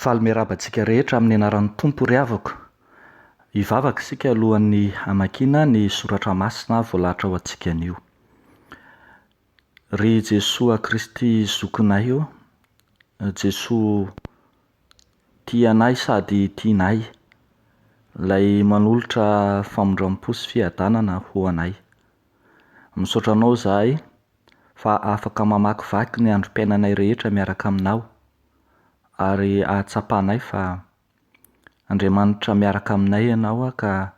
Faly miarabantsika rehetra amin'ny anaran'ny Tompo ry havako. Hivavaka isika alohan'ny hamakiana ny soratra masina voalahatra ho antsika anio. Ry Jesoa Kristy zokinay io, Jesoa tianay sady tianay, ilay manolotra famondram-po sy fiadanana ho anay. Misaotra anao izahay fa afaka mamakivaky ny androm-piainanay rehetra miaraka aminao, ary ahatsapanay fa Andriamanitra miaraka aminay ianao ka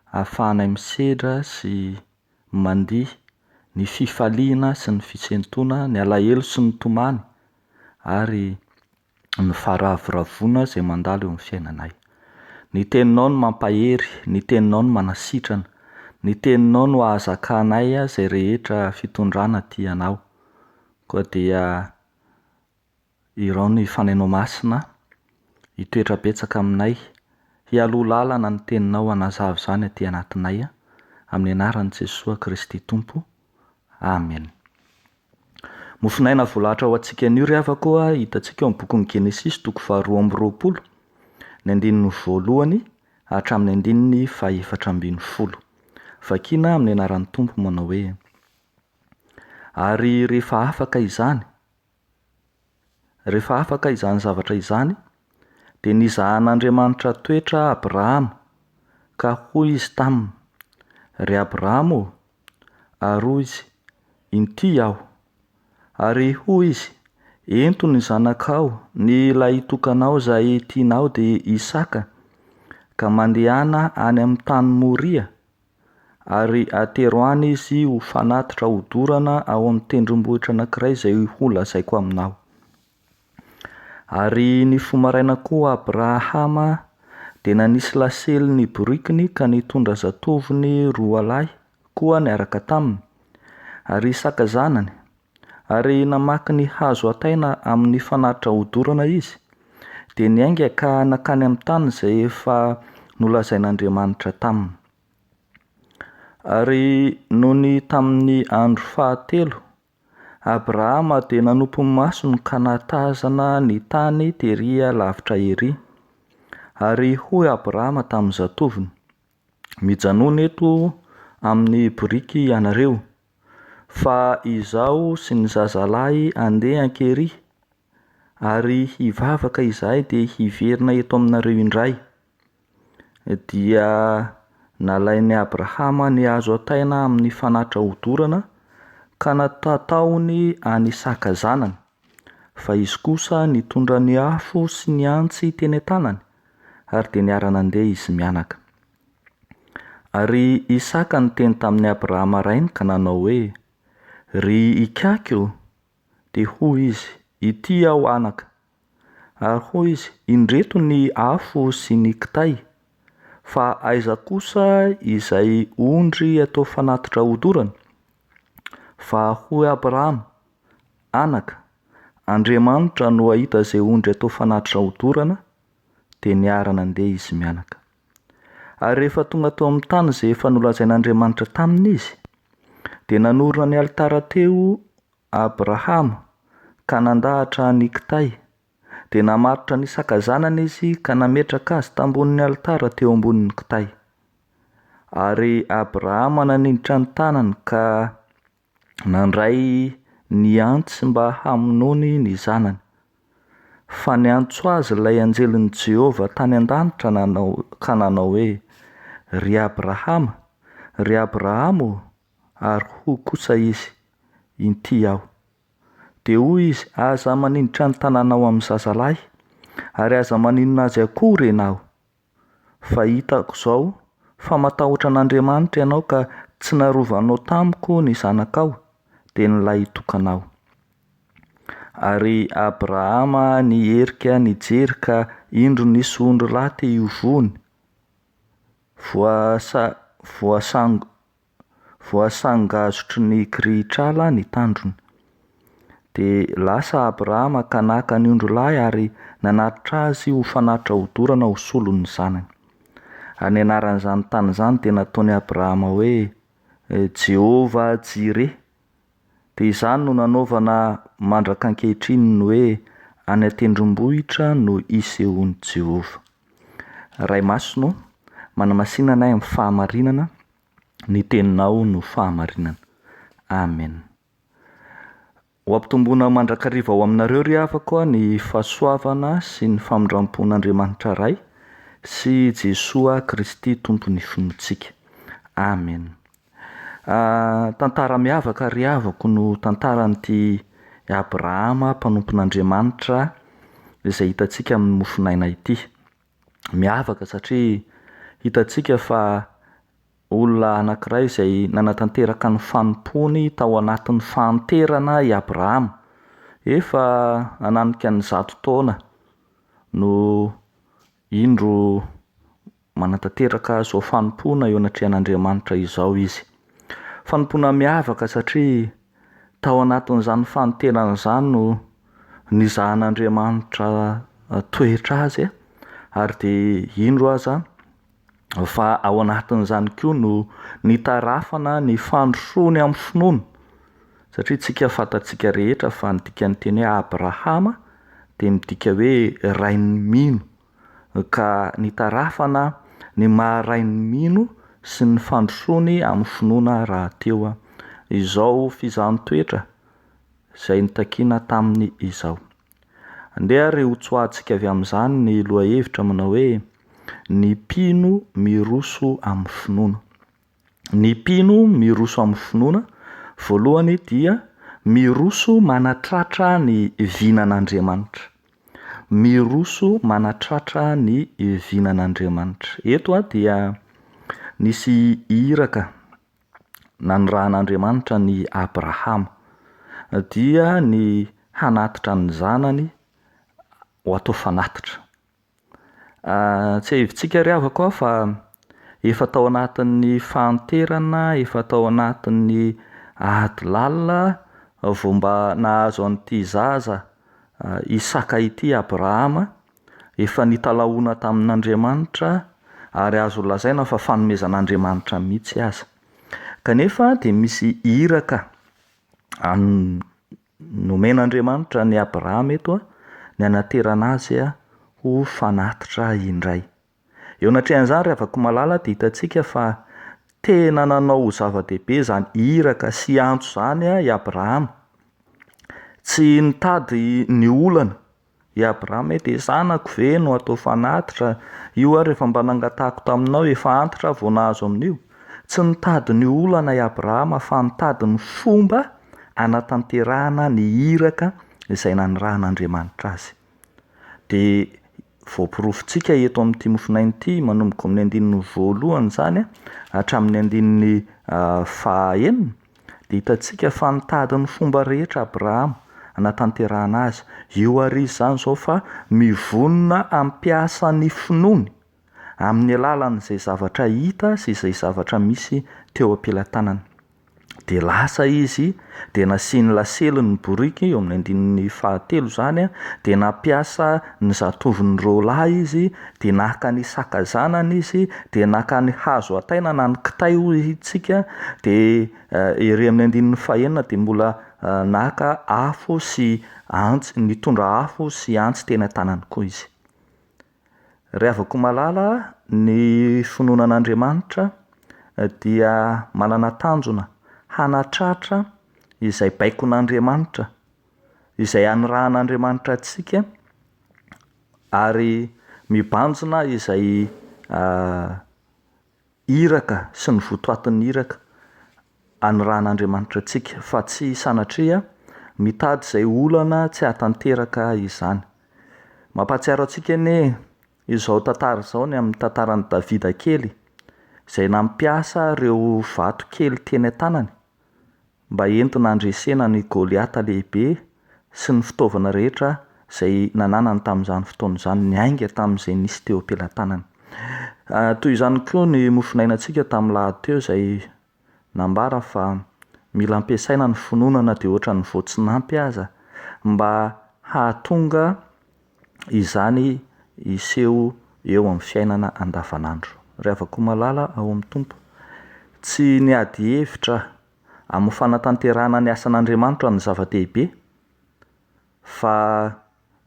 ahafahanay misedra sy mandihy ny fifaliana sy ny fisentona, ny alahelo sy ny tomany, ary ny faharavoravoana izay mandalo eo amin'ny fiainanay. Ny teninao no mampahery, ny teninao no manasitrana, ny teninao no ahazakanay izay rehetra fitondrana tianao. Koa dia irao ny fanainao masina hitoetra betsaka aminay, hialoha lalana ny teninao hanazava izany aty anatinay, amin'ny anaran'i Jesoa Kristy Tompo. Amen. Mofinaina voalahatra ho antsika anio ry havako hitantsika eo amin'ny bokin'ny Genesis toko 2:20, ny andininy voalohany hatramin'ny andininy 2:20. Vakiana amin'ny anaran'ny Tompo manao hoe: ary rehefa afaka izany zavatra izany, dia nizahan'Andriamanitra toetra Abrahama, ka hoy izy taminy: ry Abrahama, ary izy: inty aho. Ary hoy izy: ento ny zanakao, ny ilay tokanao izay tianao dia Isaka, ka mandehana any amin'ny tany Moria, ary atero any izy ho fanatitra hodorana ao amin'ny tendrombohitra anankiray izay ho lazaiko aminao. Ary ny fomaraina koa Abrahama dia nanisy lasely ny borikiny ka nitondra zatoviny 2 lahy koa niaraka taminy, ary Isaka zanany. Ary namaky ny hazo ataina amin'ny fanatitra hodorana izy, dia niainga ka nakany amin'ny tany izay efa nolazain'Andriamanitra taminy. Ary noho ny tamin'ny andro fahatelo, Abrahama dia nanompo ny masony ka nahatazana ny tany tery lavitra ery. Ary hoy Abrahama tamin'ny zatoviny: mijanona eto amin'ny biriky ianareo, fa izaho sy ny zazalahy andeha ankery, ary hivavaka izahay dia hiverina eto aminareo indray. Dia nalain'i Abrahama ny hazo ataina amin'ny fanatitra hodorana ka natataony any Isaka zanany, fa izy kosa nitondra ny afo sy ny antsy teny an-tanany, ary dia niara nandeha izy mianaka. Ary Isaka niteny tamin'ny Abrahama rainy ka nanao hoe: ry ikako. Dia hoy izy: ity aho anaka. Ary hoy izy: indreto ny afo sy ny kitay, fa aiza kosa izay ondry atao fanatitra hodorana? Fa hoy Abrahama: anaka, Andriamanitra no ahita izay ondry atao fanatitra hodorana. Dia niara nandeha izy mianaka. Ary rehefa tonga tao amin'ny tany izay efa nolazain'Andriamanitra taminy izy, dia nanorina ny alitara teo Abrahama ka nandahatra ny kitay, dia namatotra ny Isaka zanany izy ka nametraka azy tambonin'ny alitara teo ambonin'ny kitay. Ary Abrahama naninditra ny tanany ka nandray ny antsy mba hamonoany ny zanany. Fa niantso azy ilay anjelin'i Jehovah tany an-danitra ka nanao hoe: ry Abrahama, ry Abrahama. Ary hoy kosa izy: inty aho. Dia hoy izy: aza maninditra ny tanànao amin'ny zazalahy, ary aza maninona azy akory ianao? Fa hitako izao fa matahotra an'Andriamanitra ianao ka tsy narovanao tamiko ny zanakao, dia nilay tokanao. Ary Abrahama niherika nijery ka indro nisy ondry lahy te hivony, voasangazotry ny kirihitr'ala ny tandrony. Dia lasa Abrahama ka naka ny ondry lahy ary nanatitra azy ho fanatitra hodorana ho solon'ny zanany. Any anaran'izany tany izany dia nataony Abrahama hoe Jehovah Jireh. Dia izany no nanaovana mandraka ankehitriny ny hoe any atendrombohitra no isehoan'i Jehova. Ray Masino, manamasinanay amin'ny fahamarinana, ny teninao no fahamarinana. Amen. Ho ampitomboana mandrakariva ao aminareo ry havako ny fahasoavana sy ny famindrampon'Andriamanitra ray sy Jesoa Kristy tompony finoantsika. Amen. Tantara miavaka ry havako no tantaran'ity Abrahama mpanompon'Andriamanitra izay hitantsika amin'ny mofinaina ity. Miavaka satria hitantsika fa olona anankiray izay nanatanteraka ny fanompony tao anatin'ny fahanterana i Abrahama. Efa ananika ny 100 taona no indro manatanteraka izao fanompona eo anatrehan'Andriamanitra izao izy. Fanompona miavaka satria tao anatin'izany fahanterana izany no nizahan'Andriamanitra toetra azy ary dia indro aza fa ao anatin'izany koa no nitarafana ny fandrosoany amin'ny finoana. Satria tsika fantatsika rehetra fa ny dikan'ny teny hoe Abrahama dia midika hoe rain'ny mino, ka nitarafana ny maha rain'ny mino sy ny fandrosoany amin'ny finoana raha teo izao fizahany toetra izay nitakiana taminy izao. Andeha ary ho tsoahantsika avy amin'izany ny lohahevitra manao hoe ny mpino miroso amin'ny finoana. Ny mpino miroso amin'ny finoana, voalohany dia miroso manatratra ny vinan'Andriamanitra. Miroso manatratra ny vinan'Andriamanitra. Eto dia nisy iraka nanorahana ny Abrahama dia ny hanatitra ny zanany ho atao fanatitra. Tsy haivitsika ry havako fa efa tao anatin'ny fahanterana, efa tao anatin'ny ady lalina vao mba nahazo an'ity zaza Isaka ity Abrahama, efa nitalaona tamin'Andriamanitra ary azo lazaina fa fanomezan'Andriamanitra mihitsy aza. Kanefa dia misy iraka nomen'Andriamanitra ny Abrahama eto ny hanaterana azy ho fanatitra indray. Eo anatrehan'izany ry havako malala dia hitantsika fa tena nanao zava-dehibe izany iraka sy antso izany i Abrahama. Tsy nitady ny olana i Abrahama dia zanako ve no atao fanatitra, io ary rehefa mba nangatahako taminao efa antitra vao nahazo amin'io. Tsy nitady ny olana i Abrahama fa nitady ny fomba hanatanterahana ny iraka izay nanirahan'Andriamanitra azy. Dia voaporofitsika eto amin'ity mofinaina ity manomboka amin'ny 1 zany hatramin'ny 9 dia hitantsika fa nitady ny fomba rehetra Abrahama hanatanterahana azy. Io ary izy zany zao fa mivonona ampiasa ny finoany amin'ny alalan'izay zavatra hita sy izay zavatra misy teo am-pelantanany. Dia lasa izy dia nasiany lasely ny boriky eo amin'ny 13 zany dia nampiasa ny zatoviny roalahy izy, dia naka ny sakazanany izy, dia naka ny hazo ataina na ny kitay hoy itsika, dia ery amin'ny 14 dia mbola naka afo sy antsy, nitondra afo sy antsy teny an-tanany koa izy. Ry havako malala, ny finoanan'Andriamanitra dia manana tanjona hanatratra izay baikon'Andriamanitra, izay hanirahan'Andriamanitra antsika ary mibanjona izay iraka sy ny votoatin'ny iraka hanirahan'Andriamanitra antsika, fa tsy sanatria mitady izay olana tsy hatanteraka izany. Mampahatsiaro antsika anie izao tantara izao ny amin'ny tantaran'i Davida kely izay nampiasa ireo vato kely teny an-tanany mba entina handresena ny Goliata lehibe sy ny fitaovana rehetra izay nananany tamin'izany fotoana izany, niainga tamin'izay nisy teo am-pelantanany. Toy izany koa ny mofinainantsika tamin'ny lahady teo izay nambara fa mila ampiasaina ny finoana dia ohatra ny vao tsy nampy aza mba hahatonga izany iseho eo amin'ny fiainana andavanandro. Ry havako malala ao amin'ny Tompo, tsy niady hevitra amin'ny fanatanterahana ny asan'Andriamanitra ny zava-dehibe, fa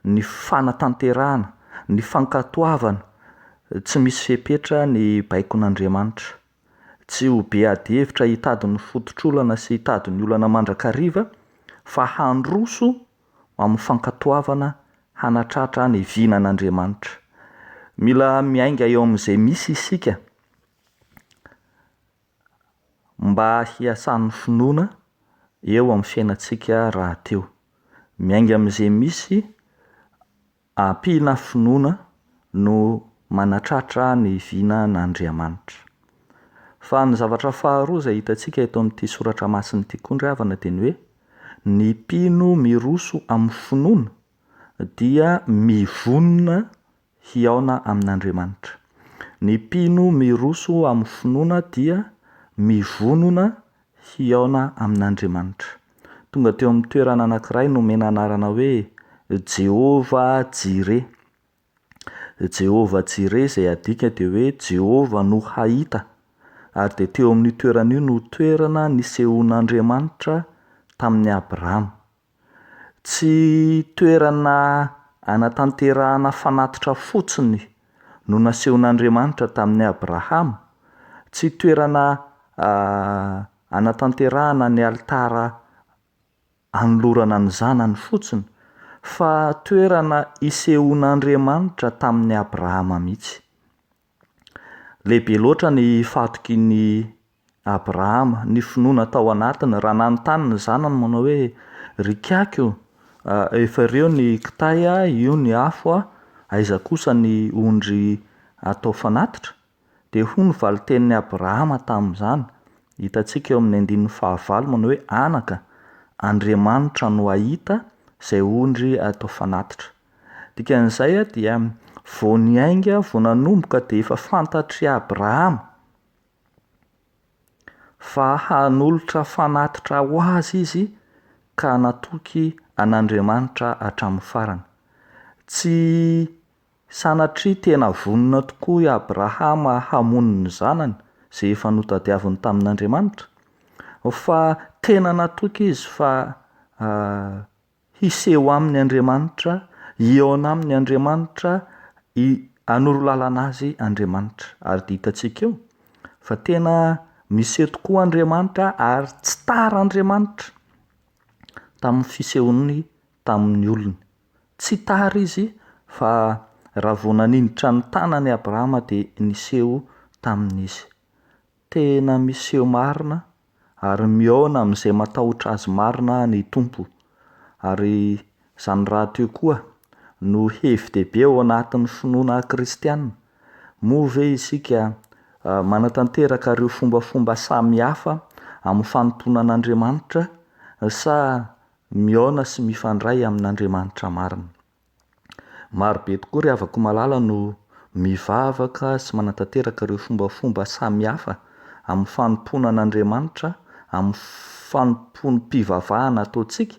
ny fanatanterahana, ny fankatoavana, tsy misy fepetra ny baikon'Andriamanitra. Tsy ho be ady hevitra hitady ny fototr'olana sy hitady ny olana mandrakariva, fa handroso amin'ny fankatoavana hanatratra ny vinan'Andriamanitra. Mila miainga eo amin'izay misy isika mba hiasan'ny finoana eo amin'ny fiainantsika rahateo. Miainga amin'izay misy ampina finoana no manatratra ny vinan'Andriamanitra. Fa ny zavatra faharoa izay hitantsika eto amin'ity soratra masina ity koa ndry havana dia ny hoe ny mpino miroso amin'ny finoana dia mivonona hiaona amin'Andriamanitra. Ny mpino miroso amin'ny finoana dia mivonona hiaona amin'Andriamanitra. Tonga teo amin'ny toerana anankiray nomena anarana hoe Jehova Jireh. Jehova Jireh izay adika dia hoe Jehova no hahita. Ary dia teo amin'ny toerana io no toerana nisehon'Andriamanitra tamin'ny Abrahama. Tsy toerana anatanterahana fanatitra fotsiny no nasehon'Andriamanitra tamin'ny Abrahama. Tsy toerana anatanterahana ny alitara anolorana ny zanany fotsiny, fa toerana isehon'Andriamanitra tamin'ny Abrahama mihitsy. Lehibe loatra ny fatokin'ny Abrahama, ny finoana tao anatiny, raha nanontany ny zanany manao hoe rikako, efa ireo ny kitay, io ny afo, aiza kosa ny ondry atao fanatitra? Dia hoy ny valiten'ny Abrahama tamin'izany, hitantsika eo amin'ny 9:9 manao hoe anaka, Andriamanitra no hahita izay ondry atao fanatitra. Dikan'izay dia vao niainga, vao nanomboka dia efa fantatry Abrahama fa hanolotra fanatitra ho azy izy ka natoky an'Andriamanitra hatramin'ny farany. Tsy sanatria tena vonona tokoa i Abrahama hamono ny zanany izay efa notadiaviny tamin'Andriamanitra, fa tena natoky izy fa hiseho amin'ny Andriamanitra, hiaona amin'ny Andriamanitra, hanoro lalana azy Andriamanitra. Ary dia hitantsika eo fa tena miseho tokoa Andriamanitra ary tsy tara Andriamanitra tamin'ny fisehony tamin'ny olony. Tsy tara izy fa raha vao naninditra ny tanany Abrahama dia niseho tamin'izy. Tena miseho marina ary miaona amin'izay matahotra azy marina ny Tompo. Ary izany rahateo koa no hevi-dehibe ao anatin'ny finoana kristianina. Moa ve isika manatanteraka ireo fombafomba samihafa amin'ny fanomponan'Andriamanitra sa miaona sy mifandray amin'Andriamanitra marina? Marobe tokoa ry havako malala no mivavaka sy manatanteraka ireo fombafomba samihafa amin'ny fanomponan'Andriamanitra, amin'ny fanomponom-pivavahana ataontsika,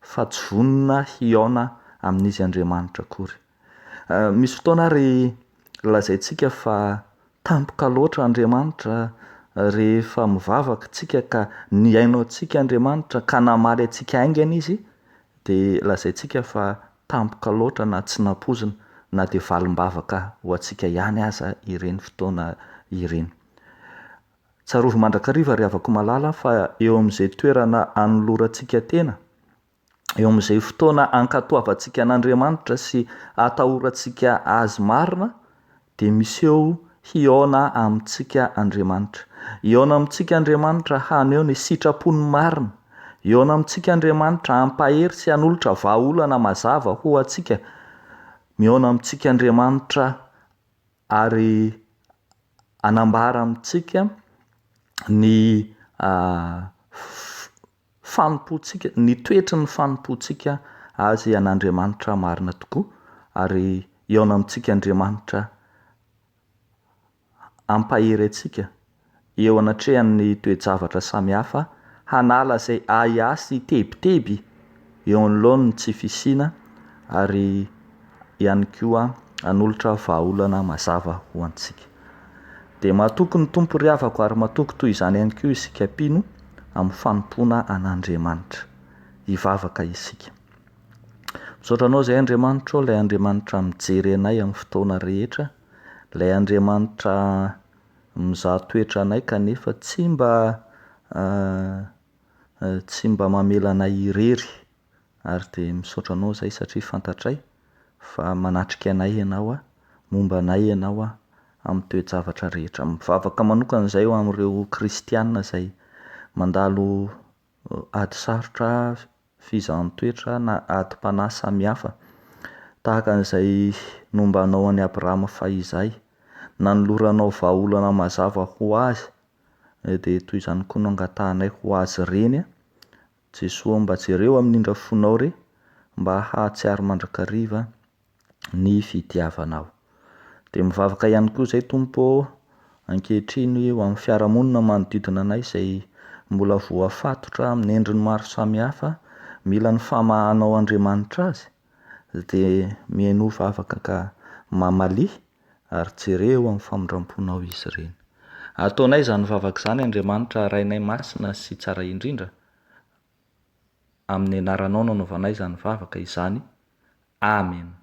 fa tsy vonona hiaona amin'izy Andriamanitra akory. Misy fotoana ary lazaintsika fa tampoka loatra Andriamanitra rehefa mivavaka tsika ka niainao antsika Andriamanitra ka namaly antsika aingana izy, dia lazaintsika fa tampoka loatra na tsy nampozina na dia valim-bavaka ho antsika ihany aza ireny fotoana ireny. Tsarovy mandrakariva ry havako malala fa eo amin'izay toerana anolorantsika tena, eo amin'izay fotoana ankatoavantsika an'Andriamanitra sy atahorantsika azy marina, dia miseho hiaona amintsika Andriamanitra. Hiaona amintsika Andriamanitra haneho ny sitrapony marina. Hiaona amintsika Andriamanitra hampahery sy hanolotra vahaolana mazava ho antsika. Miaona amintsika Andriamanitra ary anambara amintsika ny fanompoantsika, ny toetry ny fanompoantsika azy an'Andriamanitra marina tokoa. Ary hiaona amintsika Andriamanitra ampahery antsika eo anatrehan'ny toe-javatra samihafa, hanala izay ahiasy tebiteby eo anoloany ny tsy fisiana, ary ihany koa hanolotra vahaolana mazava ho antsika. Dia mahatoky ny Tompo ry havako ary mahatoky toy izany ihany koa isika mpino amin'ny fanompoana an'Andriamanitra. Hivavaka isika. misaotra anao zay Andriamanitra ao, ilay Andriamanitra mijery anay amin'ny fotoana rehetra, ilay Andriamanitra mizaha toetra anay kanefa tsy mba mamela anay irery. Ary dia misaotra anao zay satria fantatray fa manatrika anay ianao momba anay ianao amin'ny toe-javatra rehetra. Mivavaka manokana izay ho amin'ireo kristianina izay mandalo ady sarotra fizaham-toetra na adi-panahy samihafa, tahaka an'izay nombanao an'i Abrahama fahizay, nanoloranao vahaolana mazava ho azy, dia toy izany koa no angatahanay ho azy ireny. Jesoa, mba jereo amin'indra fonao re, mba hahatsiaro mandrakariva ny fitiavanao. Dia mivavaka ihany koa izay Tompo ankehitriny eo amin'ny fiarahamonina manodidina anay izay mbola voafatotra amin'ny endriny maro samihafa, mila ny famahanao Andriamanitra azy, dia mihaino vavaka ka mamalia ary jereo amin'ny famondram-ponao izy ireny. Ataonay izany vavaka izany Andriamanitra rainay masina sy tsara indrindra. Amin'ny anaranao no anaovanay izany vavaka izany. Amen.